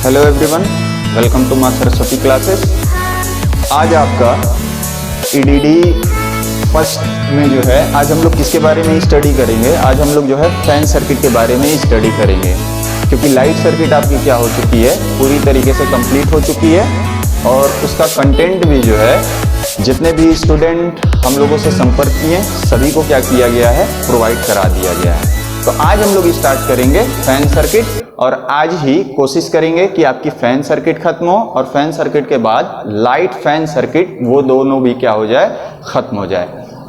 Hello everyone, welcome to मां Saraswati classes. आज आपका ईडीडी फर्स्ट में जो है, आज हम लोग किसके बारे में स्टडी करेंगे? आज हम लोग जो है फैन सर्किट के बारे में स्टडी करेंगे, क्योंकि लाइट सर्किट आपकी क्या हो चुकी है, पूरी तरीके से कंप्लीट हो चुकी है और उसका कंटेंट भी जो है जितने भी स्टूडेंट हम लोगों से संपर्क किए सभी को क्या किया गया है, प्रोवाइड करा दिया गया है। तो आज हम लोग स्टार्ट करेंगे फैन सर्किट और आज ही कोशिश करेंगे कि आपकी फैन सर्किट खत्म हो और फैन सर्किट के बाद लाइट फैन सर्किट वो दोनों भी क्या हो जाए, खत्म हो जाए।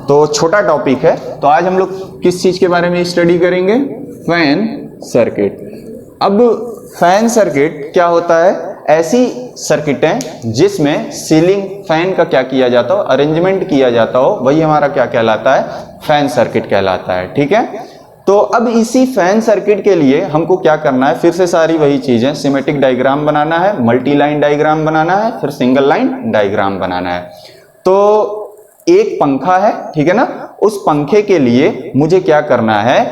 तो छोटा टॉपिक है, तो आज हम लोग किस चीज के बारे में स्टडी करेंगे? Fan circuit. अब फैन सर्किट क्या होता है? ऐसी सर्किटें जिसमें सीलिंग फैन का क्या किया जाता हो, अरेंजमेंट किया जाता हो, वही हमारा क्या कहलाता है? फैन सर्किट कहलाता है। ठीक है, तो अब इसी फैन सर्किट के लिए हमको क्या करना है? फिर से सारी वही चीजें, सिमेट्रिक डायग्राम बनाना है, मल्टी लाइन डायग्राम बनाना है, फिर सिंगल लाइन डायग्राम बनाना है। तो एक पंखा है, ठीक है ना, उस पंखे के लिए मुझे क्या करना है?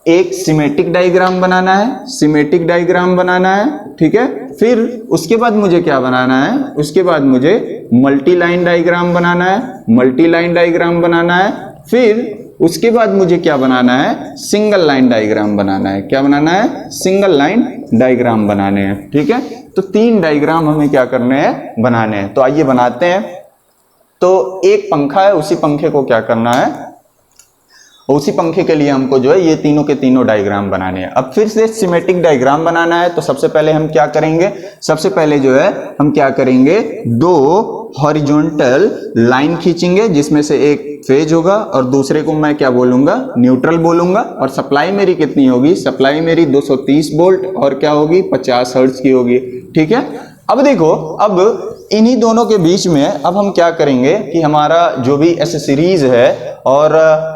एक सिमेट्रिक डायग्राम बनाना है, सिमेट्रिक डायग्राम बनाना है, ठीक है। फिर उसके बाद मुझे क्या बनाना है? उसके बाद मुझे मल्टी लाइन डायग्राम बनाना है, मल्टी लाइन डायग्राम बनाना है। फिर उसके बाद मुझे क्या बनाना है? सिंगल लाइन डायग्राम बनाना है। क्या बनाना है? सिंगल लाइन डायग्राम बनाने हैं। ठीक है, तो 3 डायग्राम हमें क्या करने हैं? बनाने हैं। तो आइए बनाते हैं। तो एक पंखा है, उसी पंखे को क्या करना है? उसी पंखे के लिए हमको जो है ये तीनों के तीनों डायग्राम बनाने हैं। अब फिर से सिमेट्रिक डायग्राम बनाना है, तो सबसे पहले हम क्या करेंगे? सबसे पहले जो है हम क्या करेंगे? 2 हॉरिजॉन्टल लाइन खींचेंगे, जिसमें से एक फेज होगा और दूसरे को मैं क्या बोलूंगा? न्यूट्रल बोलूंगा। और सप्लाई मेरी कितनी होगी? सप्लाई मेरी 230 वोल्ट और क्या होगी? 50 हर्ट्ज की होगी। ठीक है, अब देखो, अब इन्हीं दोनों के बीच में अब हम क्या करेंगे कि हमारा जो भी एसेसरीज है और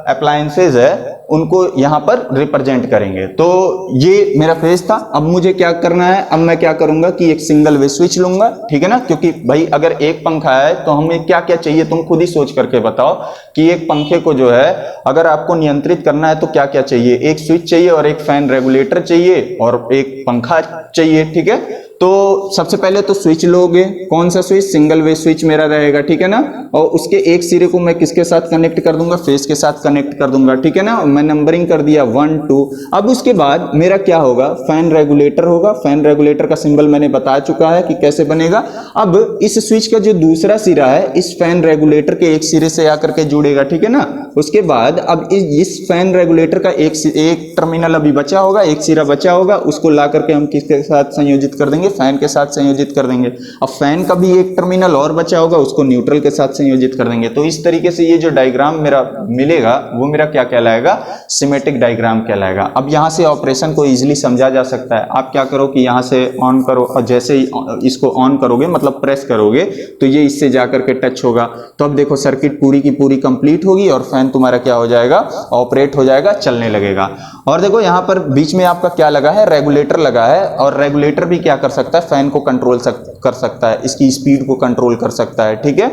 अप्लायंसेज है उनको यहां पर रिप्रेजेंट करेंगे। तो ये मेरा फेज था। अब मुझे क्या करना है? अब मैं क्या करूंगा कि एक सिंगल वे स्विच लूंगा, ठीक है ना, क्योंकि भाई अगर एक पंखा है तो हमें क्या क्या चाहिए, तुम खुद ही सोच करके बताओ कि एक पंखे को जो है अगर आपको नियंत्रित करना है तो क्या क्या चाहिए? एक स्विच चाहिए और एक फैन रेगुलेटर चाहिए और एक पंखा चाहिए। ठीक है, तो सबसे पहले तो स्विच लोगे। कौन सा स्विच? सिंगल वे स्विच मेरा रहेगा, ठीक है ना। और उसके एक सिरे को मैं किसके साथ कनेक्ट कर दूंगा? फेस के साथ कनेक्ट कर दूंगा, ठीक है ना। मैं नंबरिंग कर दिया 1 2। अब उसके बाद मेरा क्या होगा? फैन रेगुलेटर होगा। फैन रेगुलेटर का सिंबल मैंने बता चुका है कि कैसे बनेगा। अब इस स्विच का जो दूसरा सिरा है इस फैन रेगुलेटर के एक सिरे से आकर के जुड़ेगा, ठीक है ना। उसके बाद अब इस फैन रेगुलेटर का एक टर्मिनल अभी बचा होगा, एक सिरा बचा होगा, उसको ला करके हम किसके साथ संयोजित कर देंगे? फैन के साथ संयोजित कर देंगे। अब फैन का भी एक टर्मिनल और बचा होगा, उसको न्यूट्रल के साथ संयोजित कर देंगे। तो इस तरीके से ये जो डायग्राम मेरा मिलेगा वो मेरा क्या कहलाएगा? सिमेट्रिक डायग्राम कहलाएगा। अब यहां से ऑपरेशन को इजीली समझा जा सकता है। आप क्या करो कि यहां से ऑन करो और जैसे ही इसको ऑन करोगे, मतलब प्रेस करोगे, तो ये इससे जाकर के टच होगा। तो अब देखो सर्किट पूरी की पूरी कंप्लीट होगी और फैन तुम्हारा क्या हो जाएगा? ऑपरेट हो जाएगा, चलने लगेगा। और देखो यहां पर बीच में आपका क्या लगा है? रेगुलेटर लगा है। और रेगुलेटर भी क्या कर सकता है? फैन को कंट्रोल कर सकता है, इसकी स्पीड को कंट्रोल कर सकता है। ठीक है,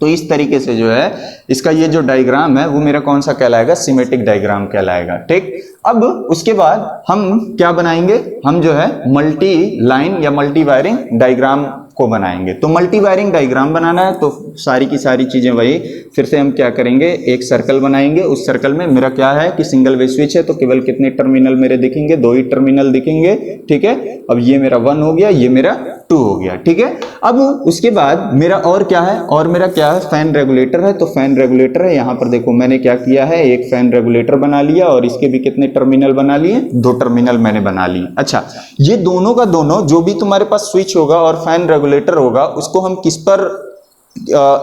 तो इस तरीके से जो है इसका ये जो डायग्राम है वो मेरा कौन सा कहलाएगा? सिमेट्रिक डायग्राम कहलाएगा। ठीक, अब उसके बाद हम क्या बनाएंगे? हम जो है मल्टी लाइन या मल्टी वायरिंग डायग्राम को बनाएंगे। तो मल्टी वायरिंग डायग्राम बनाना है तो सारी की सारी चीजें वही, फिर से हम क्या करेंगे? एक सर्कल बनाएंगे। उस सर्कल में मेरा क्या है कि सिंगल वे स्विच है, तो केवल कितने टर्मिनल मेरे दिखेंगे? 2 ही टर्मिनल दिखेंगे। ठीक है, अब ये मेरा 1 हो गया, ये मेरा 2 हो गया। ठीक है, अब उसके बाद मेरा और क्या है? और मेरा क्या है? फैन रेगुलेटर है। तो फैन रेगुलेटर है, यहां पर देखो मैंने क्या किया है? एक फैन रेगुलेटर बना लिया और इसके भी कितने टर्मिनल बना लिए? 2 टर्मिनल मैंने बना लिए। अच्छा, ये दोनों का दोनों जो भी तुम्हारे पास स्विच होगा और फैन रेगुलेटर होगा उसको हम किस पर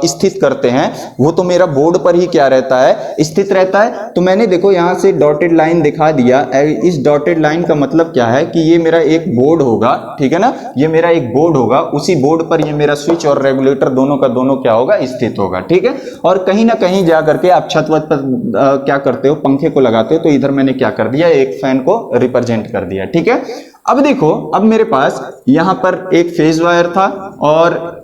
स्थित करते हैं? वो तो मेरा बोर्ड पर ही क्या रहता है? स्थित रहता है। तो मैंने देखो यहां से डॉटेड लाइन दिखा दिया। इस डॉटेड लाइन का मतलब क्या है कि ये मेरा एक बोर्ड होगा, ठीक है ना, ये मेरा एक बोर्ड होगा। उसी बोर्ड पर ये मेरा स्विच और रेगुलेटर दोनों का दोनों क्या होगा? स्थित होगा। ठीक है, और कहीं ना कहीं जा करके आप छत वत पर क्या करते हो? पंखे को लगाते हो। तो इधर मैंने क्या कर दिया? एक फैन को रिप्रेजेंट कर दिया। ठीक है, अब देखो, अब मेरे पास यहां पर एक फेज वायर था और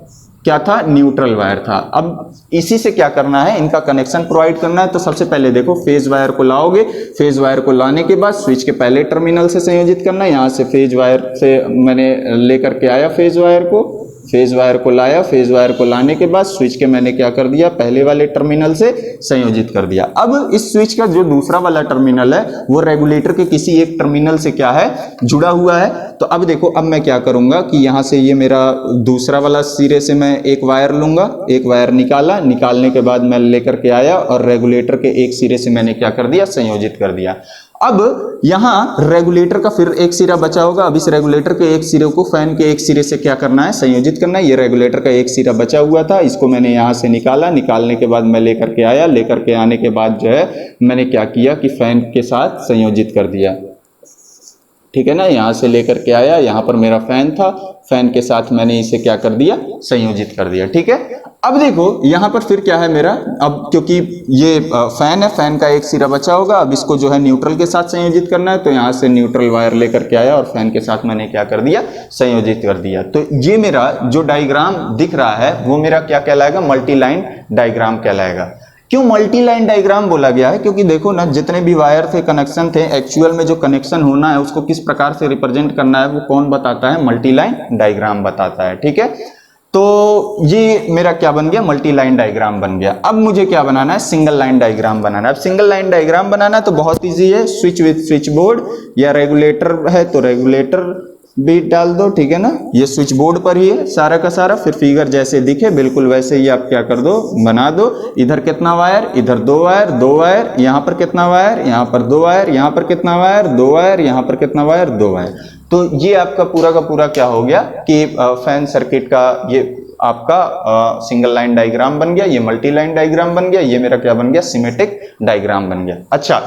क्या था, न्यूट्रल वायर था। अब इसी से क्या करना है, इनका कनेक्शन प्रोवाइड करना है। तो सबसे पहले देखो फेज वायर को लाओगे, फेज वायर को लाने के बाद स्विच के पहले टर्मिनल से संयोजित करना है। यहाँ से फेज वायर से मैंने लेकर के आया फेज वायर को, फेज वायर को लाया, फेज वायर को लाने के बाद स्विच के मैंने क्या कर दिया, पहले वाले टर्मिनल से संयोजित कर दिया। अब इस स्विच का जो दूसरा वाला टर्मिनल है वो रेगुलेटर के किसी एक टर्मिनल से क्या है, जुड़ा हुआ है। तो अब देखो, अब मैं क्या करूंगा कि यहां से ये मेरा दूसरा वाला सिरे से मैं एक वायर लूंगा, एक वायर निकाला, निकालने के बाद मैं लेकर के आया और रेगुलेटर के एक सिरे से मैंने क्या कर दिया, संयोजित कर दिया। अब यहां रेगुलेटर का फिर एक सिरा बचा होगा। अब इस रेगुलेटर के एक सिरे को फैन के एक सिरे से क्या करना है, संयोजित करना है। ये रेगुलेटर का एक सिरा बचा हुआ था, इसको मैंने यहां से निकाला, निकालने के बाद मैं लेकर के आया, लेकर के आने के बाद जो है मैंने क्या किया कि फैन के साथ संयोजित कर दिया। ठीक है ना, यहां से लेकर के आया, यहां पर मेरा फैन था, फैन के साथ मैंने इसे क्या कर दिया, संयोजित कर दिया। ठीक है, अब देखो यहां पर फिर क्या है मेरा, अब क्योंकि ये फैन है, फैन का एक सिरा बचा होगा, अब इसको जो है न्यूट्रल के साथ संयोजित करना है। तो यहां से न्यूट्रल वायर लेकर के आया और फैन के साथ मैंने क्या कर दिया, संयोजित कर दिया। तो ये मेरा जो डायग्राम दिख रहा है वो मेरा क्या कहलाएगा, मल्टी लाइन डायग्राम कहलाएगा। क्यों मल्टी लाइन डायग्राम बोला गया है, क्योंकि देखो ना, जितने भी वायर थे, कनेक्शन थे, एक्चुअल में जो कनेक्शन होना है उसको किस प्रकार से रिप्रेजेंट करना है वो कौन बताता है, मल्टी लाइन डायग्राम बताता है। ठीक है, तो ये मेरा क्या बन गया, मल्टी लाइन डायग्राम बन गया। अब मुझे क्या बनाना है, सिंगल लाइन डायग्राम बनाना है। अब सिंगल लाइन डायग्राम बनाना है तो बहुत ईजी है, स्विच विथ स्विच बोर्ड, या रेगुलेटर है तो रेगुलेटर भी डाल दो। ठीक है ना, ये स्विच बोर्ड पर ही है सारा का सारा, फिर फिगर जैसे दिखे बिल्कुल वैसे ही आप क्या कर दो, बना दो। इधर कितना वायर, इधर दो वायर, दो वायर, यहाँ पर कितना वायर, यहाँ पर दो वायर, यहाँ पर कितना वायर, दो वायर, यहाँ पर कितना वायर, दो वायर। तो ये आपका पूरा का पूरा क्या हो गया कि फैन सर्किट का ये आपका सिंगल लाइन डायग्राम बन गया, ये मल्टी लाइन डायग्राम बन गया, ये मेरा क्या बन गया, सिमेट्रिक डायग्राम बन गया। अच्छा,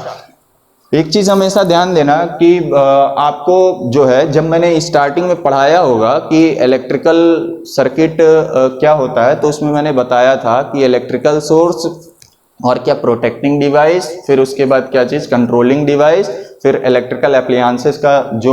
एक चीज हमेशा ध्यान देना कि आपको जो है, जब मैंने स्टार्टिंग में पढ़ाया होगा कि इलेक्ट्रिकल सर्किट क्या होता है, तो उसमें मैंने बताया था कि इलेक्ट्रिकल सोर्स और क्या, प्रोटेक्टिंग डिवाइस, फिर उसके बाद क्या चीज, कंट्रोलिंग डिवाइस, फिर इलेक्ट्रिकल एप्लायंसेस का जो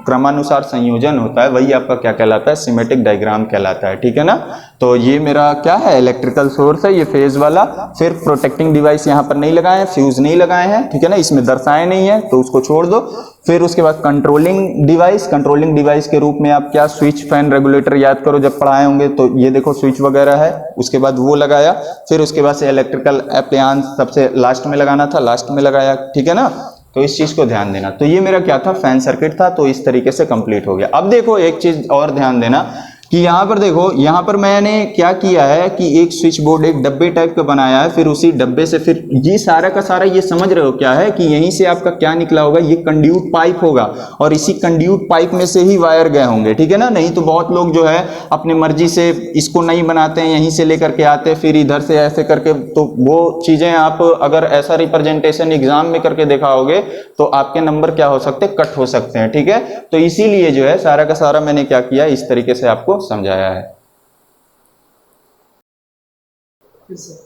क्रमानुसार संयोजन होता है वही आपका क्या कहलाता है, सिमेट्रिक डायग्राम कहलाता है। ठीक है ना, तो ये मेरा क्या है, इलेक्ट्रिकल सोर्स है, ये फेज वाला। फिर प्रोटेक्टिंग डिवाइस यहाँ पर नहीं लगाए हैं, फ्यूज नहीं लगाए हैं, ठीक है ना, इसमें दर्शाए नहीं है तो उसको छोड़ दो। फिर उसके बाद कंट्रोलिंग डिवाइस, कंट्रोलिंग डिवाइस के रूप में आप क्या, स्विच, फैन, रेगुलेटर याद करो जब पढ़ाए होंगे, तो ये देखो स्विच वगैरह है, उसके बाद वो लगाया। फिर उसके बाद से इलेक्ट्रिकल एप्लायंस सबसे लास्ट में लगाना था, लास्ट में लगाया। ठीक है ना, तो इस चीज को ध्यान देना। तो ये मेरा क्या था, फैन सर्किट था, तो इस तरीके से कंप्लीट हो गया। अब देखो एक चीज और ध्यान देना कि यहाँ पर देखो, यहाँ पर मैंने क्या किया है कि एक स्विच बोर्ड, एक डब्बे टाइप का बनाया है, फिर उसी डब्बे से फिर ये सारा का सारा, ये समझ रहे हो क्या है कि यहीं से आपका क्या निकला होगा, ये कंड्यूट पाइप होगा और इसी कंड्यूट पाइप में से ही वायर गए होंगे। ठीक है ना, नहीं तो बहुत लोग जो है अपने मर्जी से इसको नहीं बनाते हैं, यहीं से लेकर के आते हैं, फिर इधर से ऐसे करके, तो वो चीजें आप अगर ऐसा रिप्रेजेंटेशन एग्जाम में करके दिखाओगे तो आपके नंबर क्या हो सकते हैं, कट हो सकते हैं। ठीक है, तो इसीलिए जो है सारा का सारा मैंने क्या किया, इस तरीके से आपको समझाया है।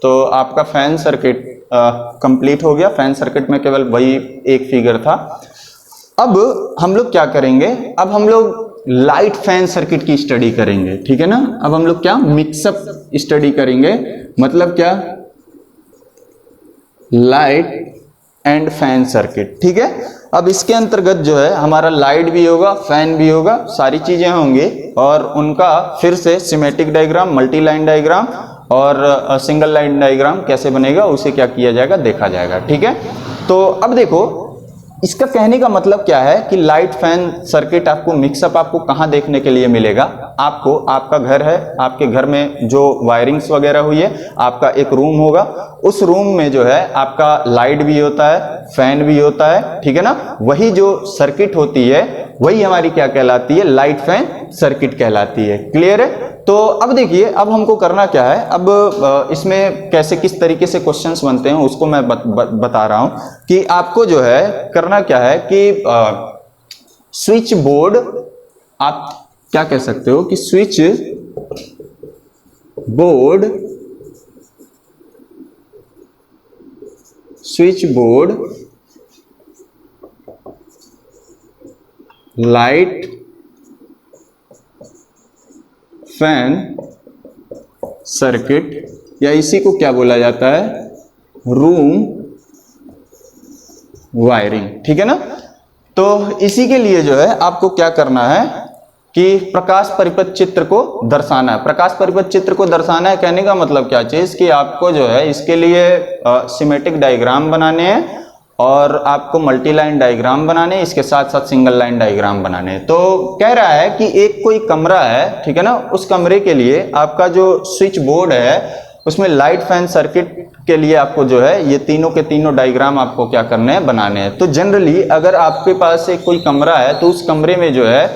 तो आपका फैन सर्किट कंप्लीट हो गया। फैन सर्किट में केवल वही एक फिगर था। अब हम लोग क्या करेंगे, अब हम लोग लाइट फैन सर्किट की स्टडी करेंगे। ठीक है ना, अब हम लोग क्या, मिक्सअप स्टडी करेंगे। मतलब क्या, लाइट एंड फैन सर्किट। ठीक है, अब इसके अंतर्गत जो है हमारा लाइट भी होगा, फैन भी होगा, सारी चीजें होंगी और उनका फिर से symmetric diagram, multi line diagram और सिंगल लाइन डायग्राम कैसे बनेगा उसे क्या किया जाएगा, देखा जाएगा। ठीक है, तो अब देखो इसका कहने का मतलब क्या है कि लाइट फैन सर्किट आपको मिक्सअप आपको कहाँ देखने के लिए मिलेगा। आपको, आपका घर है, आपके घर में जो वायरिंग्स वगैरह हुई है, आपका एक रूम होगा, उस रूम में जो है आपका लाइट भी होता है, फैन भी होता है। ठीक है ना, वही जो सर्किट होती है वही हमारी क्या कहलाती है, लाइट फैन सर्किट कहलाती है। क्लियर है। तो अब देखिए, अब हमको करना क्या है, अब इसमें कैसे किस तरीके से क्वेश्चंस बनते हैं उसको मैं बता रहा हूं कि आपको जो है करना क्या है कि स्विच बोर्ड, आप क्या कह सकते हो कि switch board, switch board, light, fan circuit या इसी को क्या बोला जाता है, रूम वायरिंग, ठीक है ना। तो इसी के लिए जो है आपको क्या करना है कि प्रकाश परिपथ चित्र को दर्शाना है। प्रकाश परिपथ चित्र को दर्शाना है कहने का मतलब क्या चीज कि आपको जो है इसके लिए सिमेट्रिक डायग्राम बनाने हैं और आपको मल्टी लाइन डायग्राम बनाने हैं, इसके साथ साथ सिंगल लाइन डायग्राम बनाने हैं। तो कह रहा है कि एक कोई कमरा है, ठीक है ना, उस कमरे के लिए आपका जो स्विच बोर्ड है उसमें लाइट फैन सर्किट के लिए आपको जो है ये तीनों के तीनों डायग्राम आपको क्या करने हैं, बनाने हैं। तो जनरली अगर आपके पास एक कोई कमरा है तो उस कमरे में जो है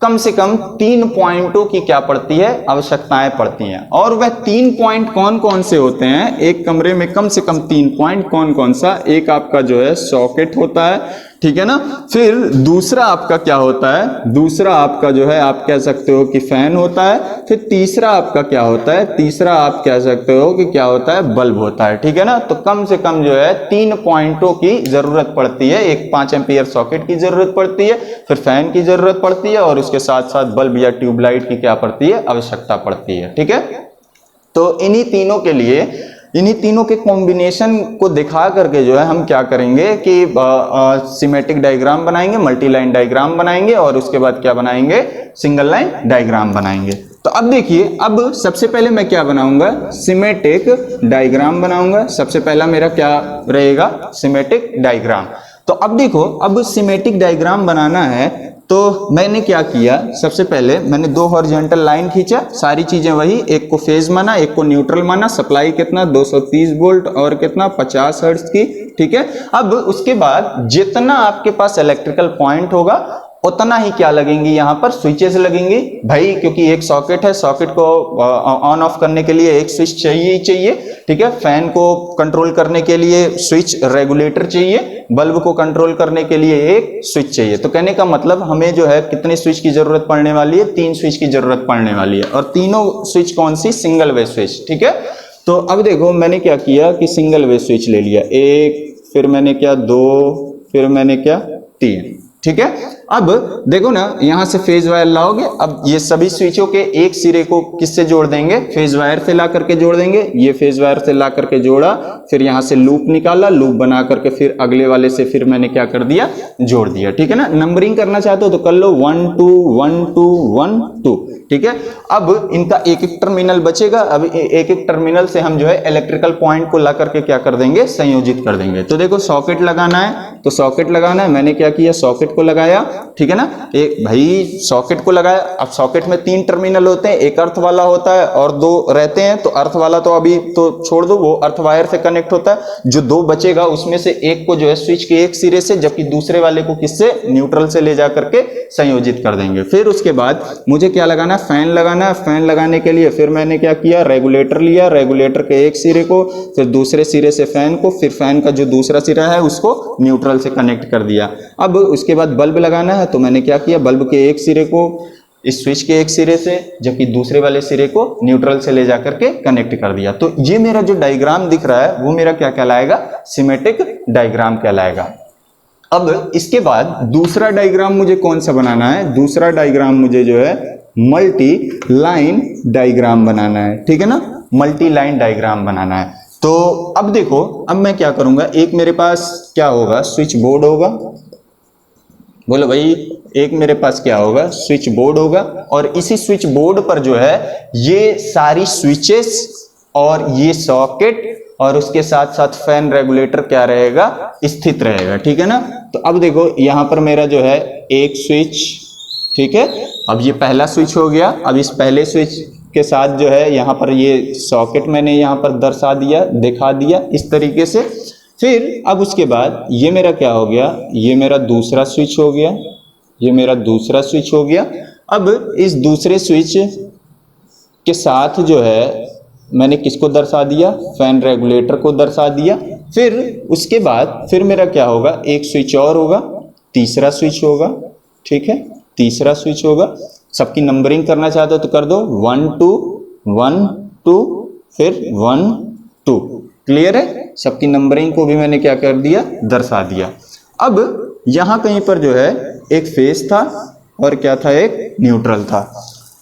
कम से कम 3 पॉइंटों की क्या पड़ती है, आवश्यकताएं पड़ती हैं। और वह 3 पॉइंट कौन कौन से होते हैं, एक कमरे में कम से कम 3 पॉइंट कौन कौन सा, एक आपका जो है सॉकेट होता है, ठीक है ना, फिर दूसरा आपका क्या होता है, दूसरा आपका जो है आप कह सकते हो कि फैन होता है, फिर तीसरा आपका क्या होता है, तीसरा आप कह सकते हो कि क्या होता है, बल्ब होता है, ठीक है ना। तो कम से कम जो है 3 पॉइंटों की जरूरत पड़ती है, एक 5 एम्पियर सॉकेट की जरूरत पड़ती है, फिर फैन की जरूरत पड़ती है और उसके साथ साथ बल्ब या ट्यूबलाइट की क्या पड़ती है, आवश्यकता पड़ती है, ठीक है। तो इन्हीं तीनों के लिए, इन्हीं तीनों के कॉम्बिनेशन को दिखा करके जो है हम क्या करेंगे कि सिमेट्रिक डायग्राम बनाएंगे, मल्टी लाइन डायग्राम बनाएंगे और उसके बाद क्या बनाएंगे, सिंगल लाइन डायग्राम बनाएंगे। तो अब देखिए, अब सबसे पहले मैं क्या बनाऊंगा, सिमेट्रिक डायग्राम बनाऊंगा। सबसे पहला मेरा क्या रहेगा, सिमेट्रिक डायग्राम। तो अब देखो, अब सिमेट्रिक डायग्राम बनाना है तो मैंने क्या किया, सबसे पहले मैंने 2 हॉरिजॉन्टल लाइन खींचा, सारी चीजें वही, एक को फेज माना, एक को न्यूट्रल माना, सप्लाई कितना 230 वोल्ट और कितना 50 हर्ट्ज की, ठीक है। अब उसके बाद जितना आपके पास इलेक्ट्रिकल पॉइंट होगा उतना ही क्या लगेंगी, यहाँ पर स्विचेस लगेंगी भाई, क्योंकि एक सॉकेट है, सॉकेट को ऑन ऑफ करने के लिए एक स्विच चाहिए ही चाहिए, ठीक है। फैन को कंट्रोल करने के लिए स्विच रेगुलेटर चाहिए, बल्ब को कंट्रोल करने के लिए एक स्विच चाहिए। तो कहने का मतलब हमें जो है कितने स्विच की जरूरत पड़ने वाली है, 3 स्विच की जरूरत पड़ने वाली है। और तीनों स्विच कौन सी, सिंगल वे स्विच, ठीक है। तो अब देखो मैंने क्या किया कि सिंगल वे स्विच ले लिया, 1, फिर मैंने क्या 2, फिर मैंने क्या 3, ठीक है। अब देखो ना, यहां से फेज वायर लाओगे, अब ये सभी स्विचों के एक सिरे को किससे जोड़ देंगे, फेज वायर से ला करके जोड़ देंगे। ये फेज वायर से ला करके जोड़ा, फिर यहां से लूप निकाला, लूप बना करके फिर अगले वाले से फिर मैंने क्या कर दिया, जोड़ दिया, ठीक है ना। नंबरिंग करना चाहते हो तो कर लो, 1 2 1 2 1 2, ठीक है। अब इनका एक एक टर्मिनल बचेगा, अब एक एक टर्मिनल से हम जो है इलेक्ट्रिकल पॉइंट को ला करके क्या कर देंगे, संयोजित कर देंगे। तो देखो सॉकेट लगाना है तो सॉकेट लगाना है, मैंने क्या किया, सॉकेट को लगाया, ठीक है ना। एक भाई सॉकेट को लगाया, अब सॉकेट में 3 टर्मिनल होते हैं, एक अर्थ वाला होता है और 2 रहते हैं। तो अर्थ वाला तो अभी तो छोड़ दो, वो अर्थ वायर से कनेक्ट होता है। जो 2 बचेगा उसमें से एक को जो है स्विच के एक सिरे से, जबकि दूसरे वाले को किससे, न्यूट्रल से ले जा करके संयोजित कर देंगे। फिर उसके बाद मुझे क्या लगाना, फैन लगाना है। फैन लगाने के लिए फिर मैंने क्या किया, रेगुलेटर लिया, रेगुलेटर के एक सिरे को, फिर दूसरे सिरे से फैन को, फिर फैन का जो दूसरा सिरा है उसको न्यूट्रल से कनेक्ट कर दिया। अब उसके बाद बल्ब लगाना है, तो मैंने क्या किया, बल्ब के एक सिरे को इस स्विच के एक सिरे से, जबकि दूसरे वाले सिरे को न्यूट्रल से ले जाकर के कनेक्ट कर दिया। तो ये मेरा जो डायग्राम दिख रहा है वो मेरा क्या कहलाएगा, सिमेट्रिक डायग्राम कहलाएगा। अब इसके बाद दूसरा डायग्राम मुझे कौन सा बनाना है, दूसरा डायग्राम मुझे जो है मल्टी लाइन डायग्राम बनाना है, ठीक है ना, मल्टी लाइन डायग्राम बनाना है। तो अब देखो, अब मैं क्या करूंगा, एक मेरे पास क्या होगा, स्विच बोर्ड होगा, बोलो भाई, एक मेरे पास क्या होगा, स्विच बोर्ड होगा, और इसी स्विच बोर्ड पर जो है ये सारी स्विचेस और ये सॉकेट और उसके साथ साथ फैन रेगुलेटर क्या रहेगा, स्थित रहेगा, ठीक है ना। तो अब देखो यहां पर मेरा जो है एक स्विच, ठीक है। अब ये पहला स्विच हो गया, अब इस पहले स्विच के साथ जो है यहाँ पर ये सॉकेट मैंने यहाँ पर दर्शा दिया, दिखा दिया इस तरीके से। फिर अब उसके बाद ये मेरा क्या हो गया, ये मेरा दूसरा स्विच हो गया, ये मेरा दूसरा स्विच हो गया। अब इस दूसरे स्विच के साथ जो है मैंने किसको दर्शा दिया, फैन रेगुलेटर को दर्शा दिया। फिर उसके बाद फिर मेरा क्या होगा, एक स्विच और होगा, तीसरा स्विच होगा, ठीक है, तीसरा स्विच होगा। सबकी नंबरिंग करना चाहते हो तो कर दो, 1 2 1 2 फिर 1 2, क्लियर है। सबकी नंबरिंग को भी मैंने क्या कर दिया, दर्शा दिया। अब यहां कहीं पर जो है एक फेज था और क्या था, एक न्यूट्रल था।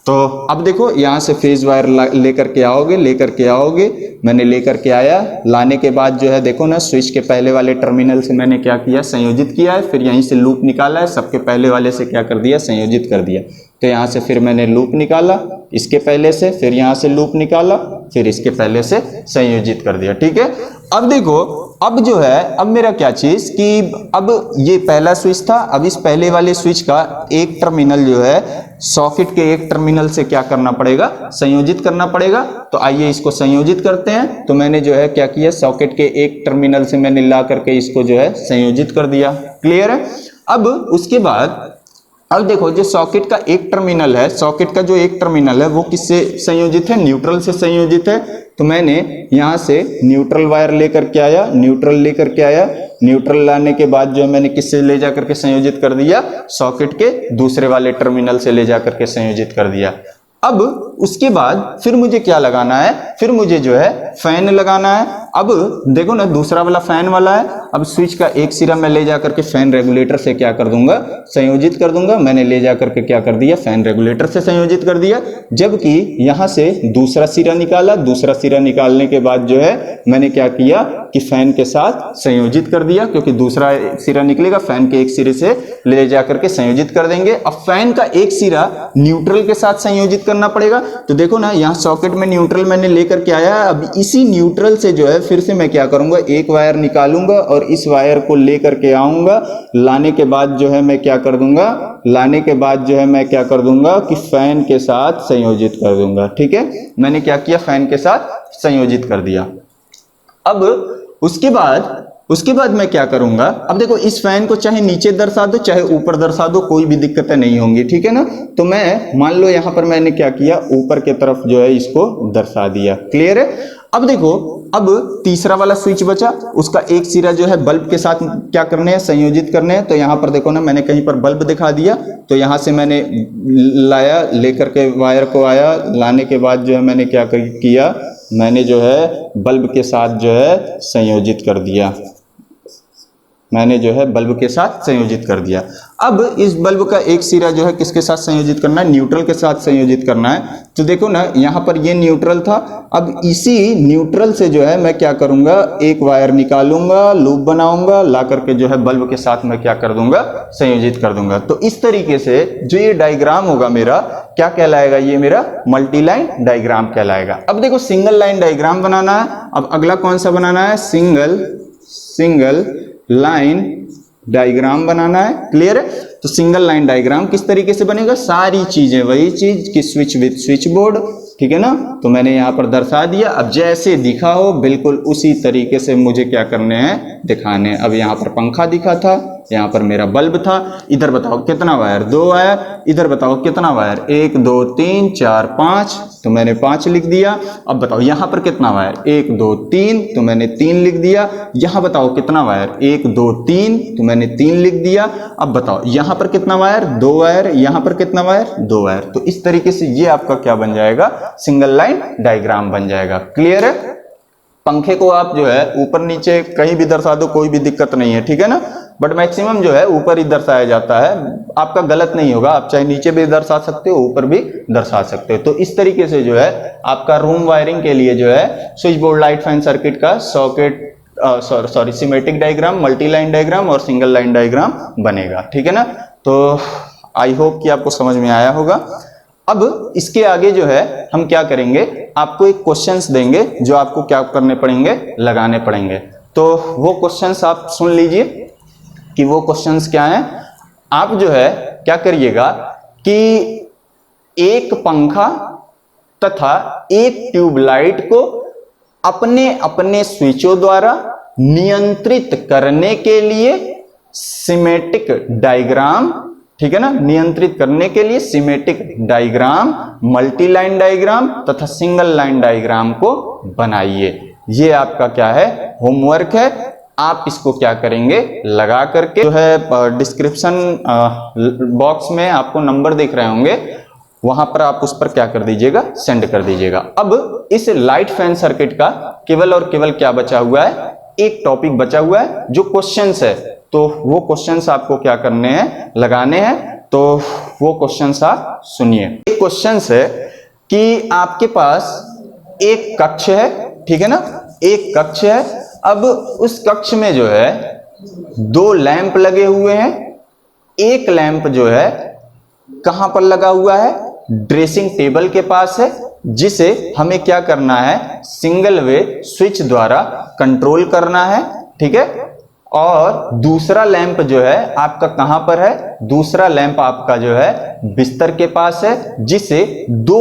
तो अब देखो यहाँ से फेज वायर लेकर के आओगे, मैंने लेकर के आया, लाने के बाद जो है देखो ना स्विच के पहले वाले टर्मिनल से मैंने क्या किया, संयोजित किया है, फिर यहीं से लूप निकाला है, सबके पहले वाले से क्या कर दिया, संयोजित कर दिया। तो यहाँ से फिर मैंने लूप निकाला इसके पहले से, फिर यहाँ से लूप निकाला, फिर इसके पहले से संयोजित कर दिया। ठीक है, अब देखो अब जो है, अब मेरा क्या चीज कि अब ये पहला स्विच था, अब इस पहले वाले स्विच का एक टर्मिनल जो है सॉकेट के एक टर्मिनल से क्या करना पड़ेगा, संयोजित करना पड़ेगा। तो आइए इसको संयोजित करते हैं। तो मैंने जो है क्या किया, सॉकेट के एक टर्मिनल से मैंने ला करके इसको जो है संयोजित कर दिया। क्लियर है। अब उसके बाद अब देखो जो सॉकेट का एक टर्मिनल है, सॉकेट का जो एक टर्मिनल है वो किससे संयोजित है, न्यूट्रल से संयोजित है। तो मैंने यहाँ से न्यूट्रल वायर लेकर के आया, न्यूट्रल लाने के बाद जो है मैंने किससे ले जा करके संयोजित कर दिया, सॉकेट के दूसरे वाले टर्मिनल से ले जा करके संयोजित कर दिया। अब उसके बाद फिर मुझे क्या लगाना है, फिर मुझे जो है फैन लगाना है। अब देखो ना दूसरा वाला फैन वाला है, अब स्विच का एक सिरा मैं ले जा करके फैन रेगुलेटर से क्या कर दूंगा, संयोजित कर दूंगा। मैंने ले जा करके क्या कर दिया, फैन रेगुलेटर से संयोजित कर दिया। जबकि यहाँ से दूसरा सिरा निकाला, दूसरा सिरा निकालने के बाद जो है मैंने क्या किया कि फैन के साथ संयोजित कर दिया, क्योंकि दूसरा सिरा निकलेगा, फैन के एक सिरे से ले जा करके संयोजित कर देंगे। अब फैन का एक सिरा न्यूट्रल के साथ संयोजित करना पड़ेगा। तो देखो ना यहाँ सॉकेट में न्यूट्रल मैंने लेकर के आया, अब इसी न्यूट्रल से जो है फिर से मैं क्या करूंगा, एक वायर निकालूंगा और इस वायर को लेकर के आऊंगा। लाने के बाद जो है मैं क्या कर दूंगा, कि फैन के साथ संयोजित कर दूंगा। ठीक है, मैंने क्या किया, फैन के साथ संयोजित कर दिया। अब उसके बाद मैं क्या करूंगा, अब देखो इस फैन को चाहे नीचे दर्शा दो चाहे ऊपर दर्शा दो, कोई भी दिक्कतें नहीं होंगी। ठीक है ना। तो मैं मान लो यहां पर मैंने क्या किया, ऊपर के तरफ जो है इसको दर्शा दिया। क्लियर है। अब देखो अब तीसरा वाला स्विच बचा, उसका एक सिरा जो है बल्ब के साथ क्या करने हैं, संयोजित करने हैं। तो यहां पर देखो ना मैंने कहीं पर बल्ब दिखा दिया, तो यहां से मैंने लाया, लेकर के वायर को आया, लाने के बाद जो है मैंने क्या किया, मैंने जो है बल्ब के साथ जो है संयोजित कर दिया, अब इस बल्ब का एक सिरा जो है किसके साथ संयोजित करना है, न्यूट्रल के साथ संयोजित करना है। तो देखो ना यहाँ पर ये न्यूट्रल था, अब इसी न्यूट्रल से जो है मैं क्या करूंगा, एक वायर निकालूंगा, लूप बनाऊंगा, ला करके जो है बल्ब के साथ मैं क्या कर दूंगा, संयोजित कर दूंगा। तो इस तरीके से जो ये डायग्राम होगा मेरा क्या कहलाएगा, ये मेरा मल्टी लाइन डायग्राम कहलाएगा। अब देखो सिंगल लाइन डायग्राम बनाना है। अब अगला कौन सा बनाना है, सिंगल लाइन डायग्राम बनाना है। क्लियर है। तो सिंगल लाइन डायग्राम किस तरीके से बनेगा, सारी चीजें वही चीज कि स्विच विद स्विच बोर्ड। ठीक है ना। तो मैंने यहाँ पर दर्शा दिया, अब जैसे दिखा हो बिल्कुल उसी तरीके से मुझे क्या करने हैं, दिखाने। अब यहाँ पर पंखा दिखा था, यहाँ पर मेरा बल्ब था, इधर बताओ कितना वायर, 2 वायर, इधर बताओ कितना वायर, 1 2 3 4 5, तो मैंने 5 लिख दिया। अब बताओ यहाँ पर कितना वायर, 1 2 3, तो मैंने 3 लिख दिया। यहाँ बताओ कितना वायर, 1 2 3, तो मैंने 3 लिख दिया। अब बताओ यहाँ पर कितना वायर, 2 वायर, यहाँ पर कितना वायर, 2 वायर। तो इस तरीके से ये आपका क्या बन जाएगा, सिंगल लाइन डायग्राम बन जाएगा। क्लियर है। पंखे को आप जो है ऊपर नीचे कहीं भी दर्शा दो, कोई भी दिक्कत नहीं है। ठीक है ना। बट मैक्सिमम जो है ऊपर ही दर्शाया जाता है, आपका गलत नहीं होगा, आप चाहे नीचे भी दर्शा सकते हो, ऊपर भी दर्शा सकते हो। तो इस तरीके से जो है आपका रूम वायरिंग के लिए जो है switch board light fan circuit का symmetric diagram, multi line diagram और सिंगल लाइन डायग्राम बनेगा। ठीक है ना। तो आई होप कि आपको समझ में आया होगा। अब इसके आगे जो है हम क्या करेंगे, आपको एक क्वेश्चंस देंगे जो आपको क्या करने पड़ेंगे, लगाने पड़ेंगे। तो वो क्वेश्चंस आप सुन लीजिए कि वो क्वेश्चंस क्या हैं। आप जो है क्या करिएगा कि एक पंखा तथा एक ट्यूबलाइट को अपने अपने स्विचों द्वारा नियंत्रित करने के लिए सिमेट्रिक डायग्राम, ठीक है ना, नियंत्रित करने के लिए symmetric diagram, multi line diagram तथा सिंगल लाइन डायग्राम को बनाइए। ये आपका क्या है, होमवर्क है। आप इसको क्या करेंगे, लगा करके जो है डिस्क्रिप्शन बॉक्स में आपको नंबर दिख रहे होंगे, वहां पर आप उस पर क्या कर दीजिएगा, सेंड कर दीजिएगा। अब इस लाइट फैन सर्किट का केवल और केवल क्या बचा हुआ है, एक टॉपिक बचा हुआ है जो क्वेश्चंस है। तो वो क्वेश्चंस आपको क्या करने हैं, लगाने हैं। तो वो क्वेश्चन आप सुनिए। एक क्वेश्चन है कि आपके पास एक कक्ष है, ठीक है ना, एक कक्ष है। अब उस कक्ष में जो है 2 लैंप लगे हुए हैं। एक लैंप जो है कहां पर लगा हुआ है, ड्रेसिंग टेबल के पास है, जिसे हमें क्या करना है, सिंगल वे स्विच द्वारा कंट्रोल करना है, ठीक है। और दूसरा लैंप जो है आपका कहां पर है, दूसरा लैंप आपका जो है बिस्तर के पास है, जिसे 2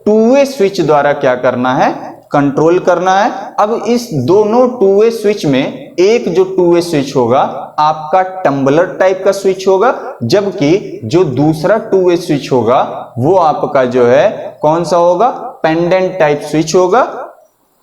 टू-वे स्विच द्वारा क्या करना है, कंट्रोल करना है। अब इस दोनों टू-वे स्विच में एक जो टू-वे स्विच होगा आपका टम्बलर टाइप का स्विच होगा, जबकि जो दूसरा टू-वे स्विच होगा वो आपका जो है कौन सा होगा, पेंडेंट टाइप स्विच होगा।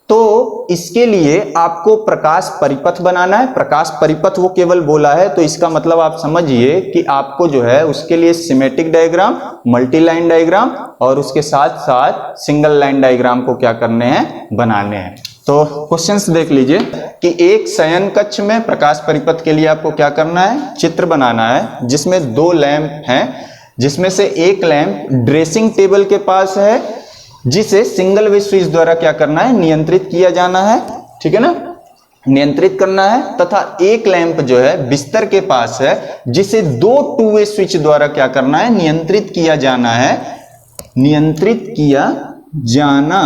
तो इसके लिए आपको प्रकाश परिपथ बनाना है। प्रकाश परिपथ वो केवल बोला है तो इसका मतलब आप समझिए कि आपको जो है उसके लिए symmetric diagram, multi line diagram और उसके साथ साथ सिंगल लाइन डायग्राम को क्या करने हैं, बनाने हैं। तो क्वेश्चंस देख लीजिए कि एक शयन कक्ष में प्रकाश परिपथ के लिए आपको क्या करना है, चित्र बनाना है जिसमें 2 लैंप हैं, जिसमें से एक लैंप ड्रेसिंग टेबल के पास है, जिसे सिंगल वे स्विच द्वारा क्या करना है, नियंत्रित किया जाना है, ठीक है ना, नियंत्रित करना है। तथा एक लैंप जो है बिस्तर के पास है, जिसे 2 टू-वे स्विच द्वारा क्या करना है, नियंत्रित किया जाना है, नियंत्रित किया जाना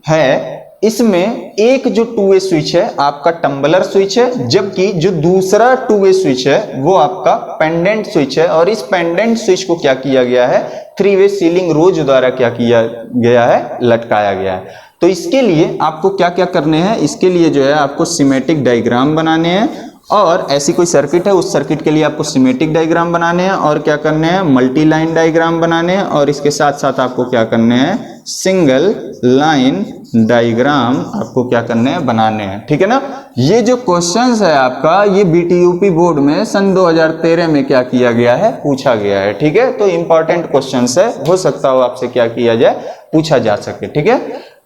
है। इसमें एक जो टू-वे स्विच है आपका टम्बलर स्विच है, जबकि जो दूसरा टू-वे स्विच है वो आपका पेंडेंट स्विच है। और इस पेंडेंट स्विच को क्या किया गया है, 3-वे सीलिंग रोज द्वारा क्या किया गया है, लटकाया गया है। तो इसके लिए आपको क्या क्या करने हैं, इसके लिए जो है आपको सिमेट्रिक डायग्राम बनाने हैं, और ऐसी कोई सर्किट है उस सर्किट के लिए आपको सिमेट्रिक डायग्राम बनाने हैं, और क्या करने हैं, मल्टी लाइन डायग्राम बनाने हैं, और इसके साथ साथ आपको क्या करने हैं, सिंगल लाइन डायग्राम आपको क्या करने हैं, बनाने हैं, ठीक है ना। ये जो क्वेश्चंस है आपका, ये बीटीयूपी बोर्ड में सन 2013 में क्या किया गया है, पूछा गया है, ठीक है। तो इंपॉर्टेंट क्वेश्चंस है, हो सकता हो आपसे क्या किया जाए, पूछा जा सके, ठीक है।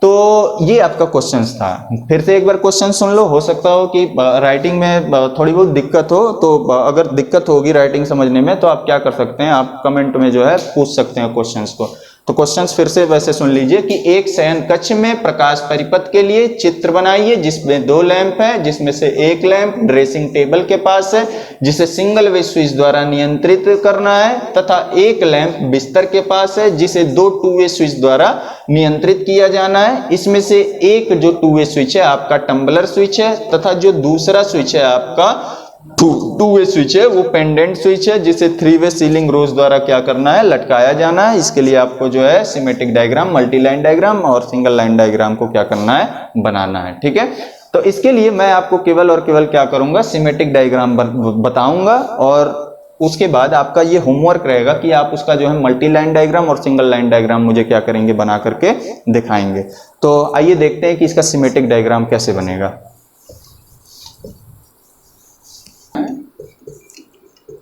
तो ये आपका क्वेश्चंस था। फिर से एक बार क्वेश्चन सुन लो, हो सकता हो कि राइटिंग में थोड़ी बहुत दिक्कत हो, तो अगर दिक्कत होगी राइटिंग समझने में तो आप क्या कर सकते हैं, आप कमेंट में जो है पूछ सकते हैं क्वेश्चंस को। तो क्वेश्चंस फिर से वैसे सुन लीजिए कि एक शयन कक्ष में प्रकाश परिपथ के लिए चित्र बनाइए जिसमें 2 लैंप है, जिसमें से एक लैंप ड्रेसिंग टेबल के पास है, जिसे सिंगल वे स्विच द्वारा नियंत्रित करना है, तथा एक लैंप बिस्तर के पास है, जिसे 2 टू-वे स्विच द्वारा नियंत्रित किया जाना है। इसमें से एक जो टू-वे स्विच है आपका टम्बलर स्विच है, तथा जो दूसरा स्विच है आपका टू-वे स्विच है वो पेंडेंट स्विच है, जिसे 3-वे सीलिंग रोज द्वारा क्या करना है, लटकाया जाना है। इसके लिए आपको जो है symmetric diagram, multi line diagram और सिंगल लाइन डायग्राम को क्या करना है, बनाना है, ठीक है। तो इसके लिए मैं आपको केवल और केवल क्या करूंगा, सिमेट्रिक डायग्राम बताऊंगा, और उसके बाद आपका ये होमवर्क रहेगा कि आप उसका जो है मल्टी लाइन डायग्राम और सिंगल लाइन डायग्राम मुझे क्या करेंगे, बना करके दिखाएंगे। तो आइए देखते हैं कि इसका सिमेट्रिक डायग्राम कैसे बनेगा।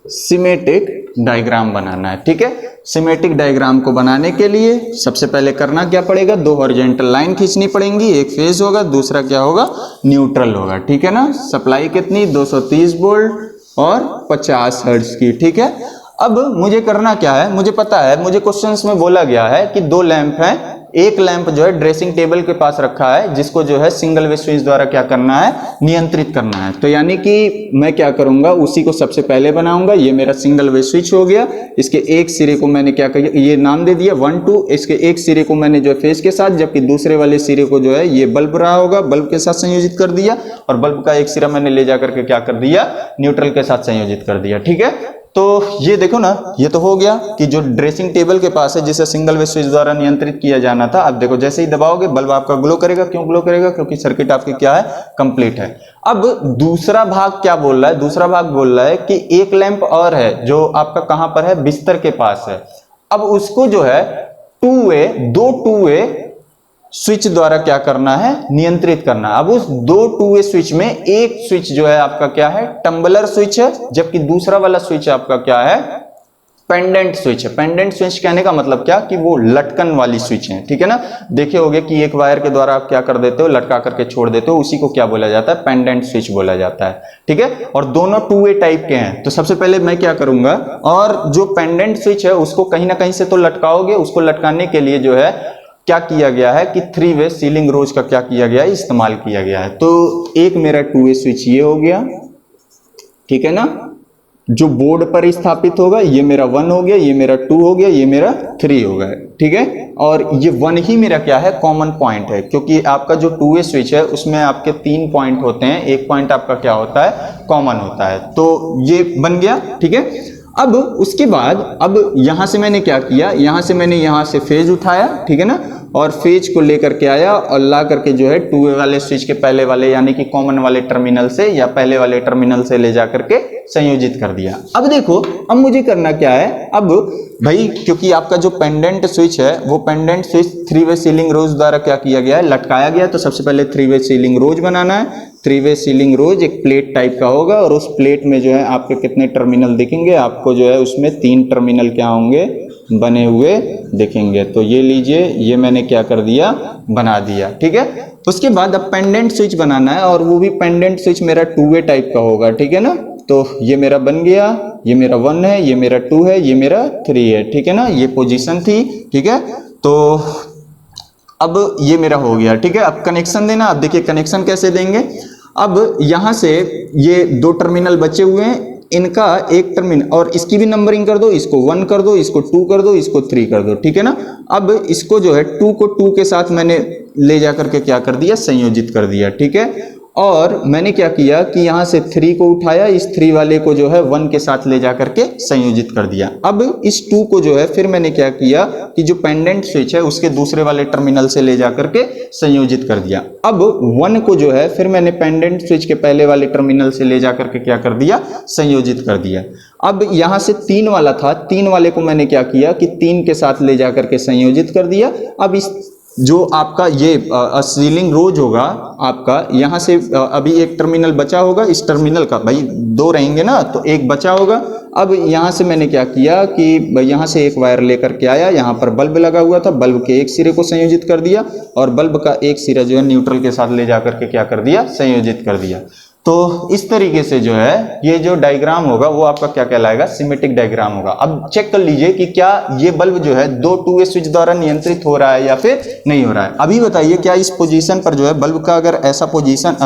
सिमेट्रिक डायग्राम बनाना है, ठीक है। सिमेट्रिक डायग्राम को बनाने के लिए सबसे पहले करना क्या पड़ेगा, 2 हॉरिजॉन्टल लाइन खींचनी पड़ेंगी, एक फेज होगा, दूसरा क्या होगा, न्यूट्रल होगा, ठीक है ना। सप्लाई कितनी, 230 वोल्ट और 50 हर्ट्ज की, ठीक है। अब मुझे करना क्या है, मुझे पता है, मुझे क्वेश्चंस में बोला गया है कि 2 लैंप हैं, एक लैंप जो है ड्रेसिंग टेबल के पास रखा है, जिसको जो है सिंगल वे स्विच द्वारा क्या करना है, नियंत्रित करना है। तो यानी कि मैं क्या करूंगा, उसी को सबसे पहले बनाऊंगा। ये मेरा सिंगल वे स्विच हो गया, इसके एक सिरे को मैंने क्या किया, ये नाम दे दिया 1 2, इसके एक सिरे को मैंने जो फेज के साथ, जबकि दूसरे वाले सिरे को जो है ये बल्ब रहा होगा, बल्ब के साथ संयोजित कर दिया, और बल्ब का एक सिरा मैंने ले जाकर के क्या कर दिया, न्यूट्रल के साथ संयोजित कर दिया, ठीक है। तो ये देखो ना, ये तो हो गया कि जो ड्रेसिंग टेबल के पास है, जिसे सिंगल वे स्विच द्वारा नियंत्रित किया जाना था। अब देखो जैसे ही दबाओगे बल्ब आपका ग्लो करेगा। क्यों ग्लो करेगा, क्योंकि सर्किट आपकी क्या है, कंप्लीट है। अब दूसरा भाग क्या बोल रहा है, दूसरा भाग बोल रहा है कि एक लैंप और है जो आपका कहां पर है, बिस्तर के पास है। अब उसको जो है 2 टू-वे स्विच द्वारा क्या करना है, नियंत्रित करना। अब उस 2 टू-वे स्विच में एक स्विच जो है आपका क्या है, टम्बलर स्विच है, जबकि दूसरा वाला स्विच आपका क्या है, पेंडेंट स्विच है। पेंडेंट स्विच कहने का मतलब क्या कि वो लटकन वाली स्विच है, ठीक है ना। देखे होगे कि एक वायर के द्वारा आप क्या कर देते हो, लटका करके छोड़ देते हो, उसी को क्या बोला जाता है, पेंडेंट स्विच बोला जाता है, ठीक है। और दोनों टू वे टाइप के हैं। तो सबसे पहले मैं क्या करूंगा, और जो पेंडेंट स्विच है उसको कहीं ना कहीं से तो लटकाओगे, उसको लटकाने के लिए जो है क्या किया गया है कि 3 वे सीलिंग रोज का क्या किया गया है, इस्तेमाल किया गया है। तो एक मेरा 2 वे स्विच ये हो गया, ठीक है ना, जो बोर्ड पर स्थापित होगा, ये मेरा 1 हो गया, ये मेरा 2 हो गया, ये मेरा 3 हो गया, ठीक है। और ये 1 ही मेरा क्या है, कॉमन पॉइंट है, क्योंकि आपका जो 2 वे स्विच है उसमें आपके 3 पॉइंट होते हैं, एक पॉइंट आपका क्या होता है, कॉमन होता है। तो ये बन गया, ठीक है। अब उसके बाद अब यहां से मैंने क्या किया, यहां से मैंने यहां से फेज उठाया, ठीक है ना, और फेज को लेकर के आया और ला करके जो है 2 वे वाले स्विच के पहले वाले यानी कि कॉमन वाले टर्मिनल से या पहले वाले टर्मिनल से ले जा करके संयोजित कर दिया। अब देखो, अब मुझे करना क्या है, अब भाई क्योंकि आपका जो पेंडेंट स्विच है वो पेंडेंट स्विच 3 वे सीलिंग रोज द्वारा क्या किया गया है, लटकाया गया। तो सबसे पहले 3 वे सीलिंग रोज बनाना है। 3 वे सीलिंग रोज एक प्लेट टाइप का होगा और उस प्लेट में जो है आपके कितने टर्मिनल दिखेंगे, आपको जो है उसमें 3 टर्मिनल क्या होंगे, बने हुए दिखेंगे। तो ये लीजिए, ये मैंने क्या कर दिया, बना दिया, ठीक है। उसके बाद अब पेंडेंट स्विच बनाना है और वो भी पेंडेंट स्विच मेरा 2 वे टाइप का होगा, ठीक है ना। तो ये मेरा बन गया, ये मेरा 1 है, ये मेरा 2 है, ये मेरा 3 है, ठीक है ना। ये पोजीशन थी, ठीक है। तो अब ये मेरा हो गया, ठीक है। अब कनेक्शन देना, अब देखिए कनेक्शन कैसे देंगे। अब यहां से ये 2 टर्मिनल बचे हुए हैं, इनका एक टर्मिनल और इसकी भी नंबरिंग कर दो, इसको 1 कर दो, इसको 2 कर दो, इसको 3 कर दो, ठीक है ना। अब इसको जो है 2 को 2 के साथ मैंने ले जाकर के क्या कर दिया, संयोजित कर दिया, ठीक है। और मैंने क्या किया कि यहां से 3 को उठाया, इस 3 वाले को जो है 1 के साथ ले जाकर के संयोजित कर दिया। अब इस 2 को जो है फिर मैंने क्या किया कि जो पेंडेंट स्विच है उसके दूसरे वाले टर्मिनल से ले जाकर के संयोजित कर दिया। अब 1 को जो है फिर मैंने पेंडेंट स्विच के पहले वाले टर्मिनल से ले जाकर के क्या कर दिया, संयोजित कर दिया। अब यहां से 3 वाला था, 3 वाले को मैंने क्या किया कि 3 के साथ ले जाकर के संयोजित कर दिया। अब इस जो आपका ये सीलिंग रोज होगा आपका, यहाँ से अभी एक टर्मिनल बचा होगा, इस टर्मिनल का भाई 2 रहेंगे ना, तो एक बचा होगा। अब यहाँ से मैंने क्या किया कि यहाँ से एक वायर लेकर के आया, यहाँ पर बल्ब लगा हुआ था, बल्ब के एक सिरे को संयोजित कर दिया और बल्ब का एक सिरा जो है न्यूट्रल के साथ ले जाकर के क्या कर दिया, संयोजित कर दिया। तो इस तरीके से जो है ये जो डायग्राम होगा वो आपका क्या कहलाएगा, सिमेट्रिक डायग्राम होगा। अब चेक कर लीजिए कि क्या ये बल्ब जो है 2 2 वे स्विच द्वारा नियंत्रित हो रहा है या फिर नहीं हो रहा है। अभी बताइए, क्या इस पोजीशन पर जो है बल्ब का अगर ऐसा पोजीशन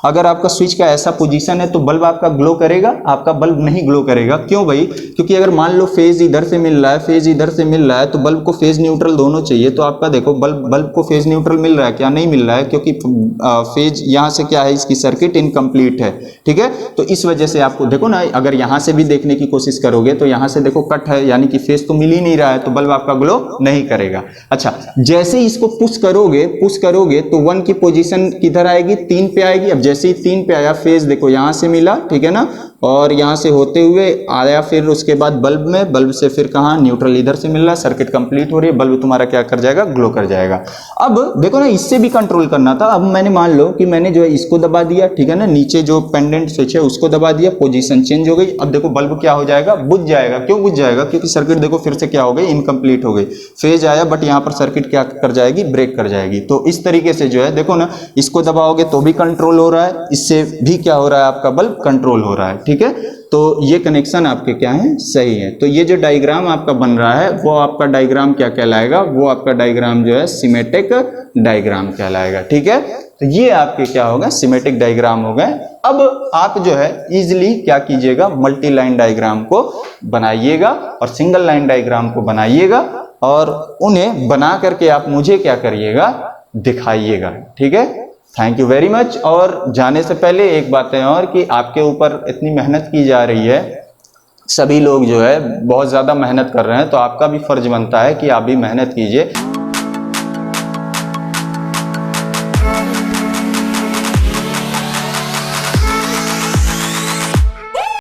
अगर आपका स्विच का ऐसा पोजीशन है तो बल्ब आपका ग्लो करेगा? आपका बल्ब नहीं ग्लो करेगा। क्यों भाई? क्योंकि अगर मान लो फेज इधर से मिल रहा है, फेज इधर से मिल रहा है, तो बल्ब को फेज न्यूट्रल दोनों चाहिए। तो आपका देखो बल्ब को फेज न्यूट्रल मिल रहा है क्या? नहीं मिल रहा है, क्योंकि फेज यहाँ से क्या है, इसकी सर्किट इनकम्प्लीट है, ठीक है। तो इस वजह से आपको देखो ना, अगर यहां से भी देखने की कोशिश करोगे तो यहां से देखो कट है, यानी कि फेज तो मिल ही नहीं रहा है, तो बल्ब आपका ग्लो नहीं करेगा। अच्छा, जैसे ही इसको पुश करोगे तो 1 की पोजीशन किधर आएगी, 3 पे आएगी। अब जैसे ही 3 पे आया, फेज देखो यहां से मिला, ठीक है ना, और यहां से होते हुए आया, फिर उसके बाद बल्ब में, बल्ब से फिर कहां, न्यूट्रल इधर से मिल रहा है, सर्किट कंप्लीट हो रही है, बल्ब तुम्हारा क्या कर जाएगा, ग्लो कर जाएगा। अब देखो ना, इससे भी कंट्रोल करना था। अब मैंने मान लो कि मैंने जो है इसको दबा दिया, ठीक है ना, नीचे जो पेंडेंट स्विच है उसको दबा दिया, पोजीशन चेंज हो गई। अब देखो बल्ब क्या हो जाएगा, बुझ जाएगा। क्यों बुझ जाएगा? क्योंकि सर्किट देखो फिर से क्या हो गई, इनकम्प्लीट हो गई। फेज आया बट यहाँ पर सर्किट क्या कर जाएगी, ब्रेक कर जाएगी। तो इस तरीके से जो है देखो ना, इसको दबाओगे तो भी कंट्रोल हो रहा है, इससे भी क्या हो रहा है, आपका बल्ब कंट्रोल हो रहा है, ठीक है। तो ये कनेक्शन आपके क्या है, सही है। तो ये जो डायग्राम आपका बन रहा है वो आपका डायग्राम क्या कहलाएगा, वो आपका डायग्राम जो है सिमेट्रिक डायग्राम कहलाएगा, ठीक है। तो ये आपके क्या होगा, सिमेट्रिक डायग्राम हो गए। अब आप जो है इजीली क्या कीजिएगा, मल्टी लाइन डायग्राम को बनाइएगा और सिंगल लाइन डायग्राम को बनाइएगा और उन्हें बना करके आप मुझे क्या करिएगा, दिखाइएगा, ठीक है। Thank you very much. और जाने से पहले एक बात है और कि आपके ऊपर इतनी मेहनत की जा रही है, सभी लोग जो है बहुत ज़्यादा मेहनत कर रहे हैं, तो आपका भी फर्ज बनता है कि आप भी मेहनत कीजिए।